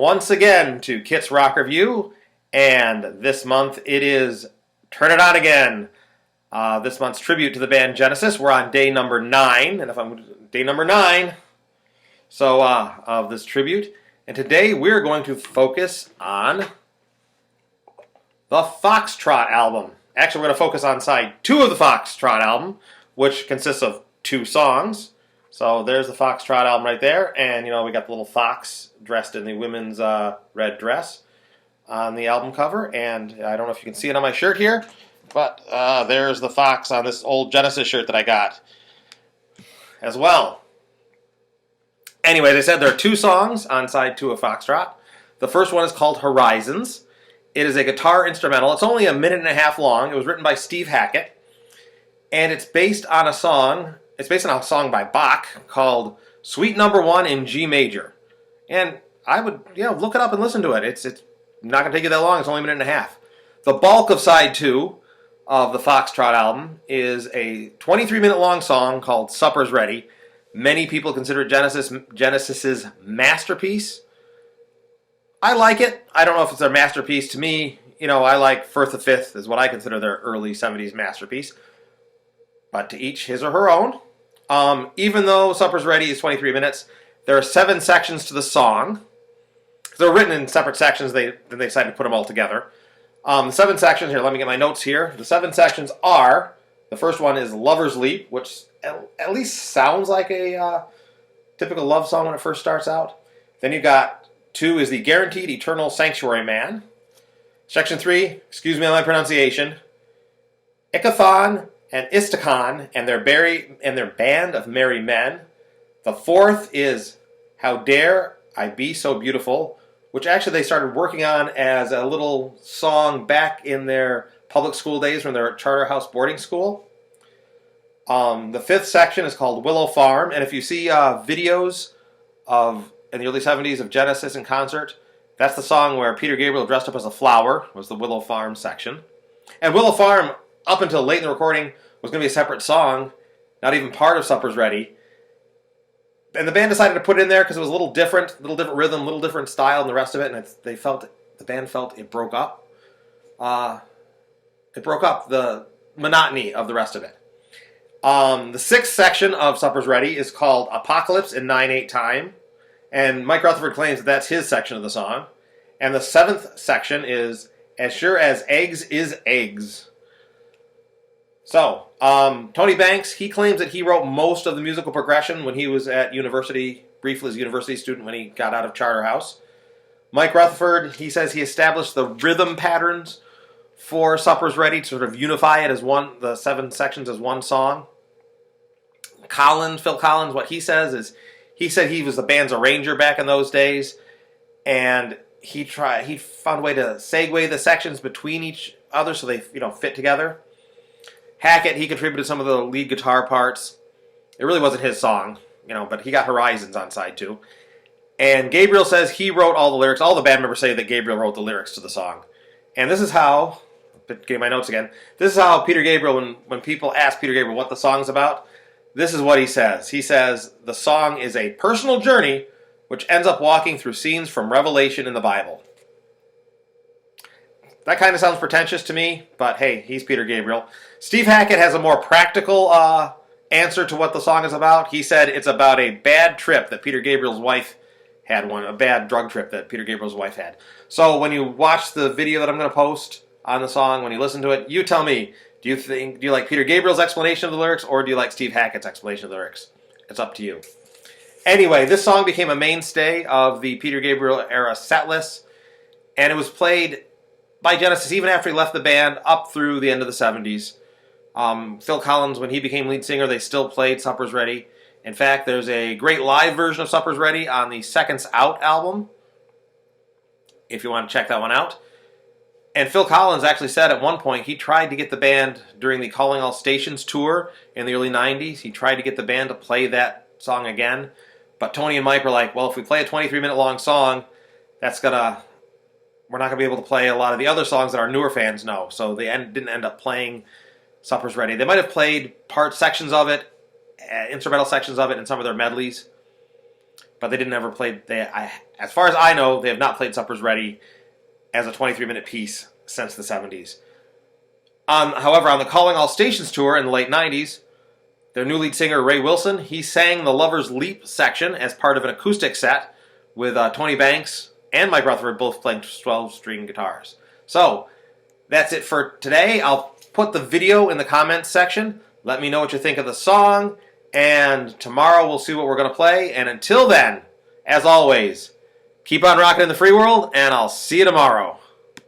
once again to Kit's Rock Review, and this month it is Turn It On Again. This month's tribute to the band Genesis. We're on day number 9, and if I'm day number 9, so of this tribute. And today we're going to focus on the FOXTROT album. Actually, we're going to focus on side 2 of the FOXTROT album, which consists of 2 songs. So there's the FOXTROT album right there, and you know we got the little fox dressed in the women's red dress on the album cover, and I don't know if you can see it on my shirt here, but there's the fox on this old Genesis shirt that I got as well. Anyway, they said there are 2 songs on side 2 of FOXTROT. The first one is called Horizons. It is a guitar instrumental. It's only a minute and a half long. It was written by Steve Hackett, and it's based on a song. It's based on a song by Bach called Suite Number 1 in G Major. And I would, look it up and listen to it. It's not going to take you that long. It's only a minute and a half. The bulk of side 2 of the FOXTROT album is a 23-minute long song called Supper's Ready. Many people consider it Genesis's masterpiece. I like it. I don't know if it's their masterpiece. To me, I like Firth the Fifth is what I consider their early 70s masterpiece. But to each his or her own. Even though Supper's Ready is 23 minutes, there are 7 sections to the song. They're written in separate sections. Then they decided to put them all together. The 7 sections, here, let me get my notes here. The 7 sections are, the first one is Lover's Leap, which at least sounds like a typical love song when it first starts out. Then you got 2 is the Guaranteed Eternal Sanctuary Man. Section 3, excuse me on my pronunciation, Ikathon and Istakon and their band of merry men. The 4th is How Dare I Be So Beautiful, which actually they started working on as a little song back in their public school days when they were at Charterhouse Boarding School. The 5th section is called Willow Farm, and if you see videos in the early 70s of Genesis in concert, that's the song where Peter Gabriel dressed up as a flower, was the Willow Farm section. And Willow Farm, up until late in the recording, was going to be a separate song, not even part of Supper's Ready. And the band decided to put it in there because it was a little different rhythm, a little different style than the rest of it, and the band felt it broke up. It broke up the monotony of the rest of it. The 6th section of Supper's Ready is called Apocalypse in 9/8 time, and Mike Rutherford claims that that's his section of the song. And the 7th section is As Sure as Eggs is Eggs. So, Tony Banks, he claims that he wrote most of the musical progression when he was at university, briefly as a university student when he got out of Charterhouse. Mike Rutherford, he says he established the rhythm patterns for Supper's Ready to sort of unify it as the 7 sections as one song. Phil Collins, what he says is, he said he was the band's arranger back in those days, and he found a way to segue the sections between each other so they fit together. Hackett, he contributed some of the lead guitar parts. It really wasn't his song, but he got Horizons on side 2. And Gabriel says he wrote all the lyrics. All the band members say that Gabriel wrote the lyrics to the song. And this is how, getting my notes again, this is how Peter Gabriel, when people ask Peter Gabriel what the song's about, this is what he says. He says, the song is a personal journey which ends up walking through scenes from Revelation in the Bible. That kind of sounds pretentious to me, but hey, he's Peter Gabriel. Steve Hackett has a more practical answer to what the song is about. He said it's about a bad trip that Peter Gabriel's wife had a bad drug trip that Peter Gabriel's wife had. So when you watch the video that I'm going to post on the song, when you listen to it, you tell me, do you like Peter Gabriel's explanation of the lyrics, or do you like Steve Hackett's explanation of the lyrics? It's up to you. Anyway, this song became a mainstay of the Peter Gabriel era set list, and it was played by Genesis even after he left the band up through the end of the 70s. Phil Collins, when he became lead singer, they still played Supper's Ready. In fact, there's a great live version of Supper's Ready on the Seconds Out album, if you want to check that one out. And Phil Collins actually said at one point he tried to get the band during the Calling All Stations tour in the early 90s. He tried to get the band to play that song again. But Tony and Mike were like, well, if we play a 23-minute long song, we're not going to be able to play a lot of the other songs that our newer fans know. So they didn't end up playing Supper's Ready. They might have played sections of it, instrumental sections of it in some of their medleys. but they didn't ever play. As far as I know, they have not played Supper's Ready as a 23-minute piece since the 70s. However, on the Calling All Stations tour in the late 90s, their new lead singer, Ray Wilson, he sang the Lover's Leap section as part of an acoustic set with Tony Banks and Mike Rutherford both playing 12-string guitars. So, that's it for today. I'll put the video in the comments section. Let me know what you think of the song, and tomorrow we'll see what we're going to play. And until then, as always, keep on rocking in the free world, and I'll see you tomorrow.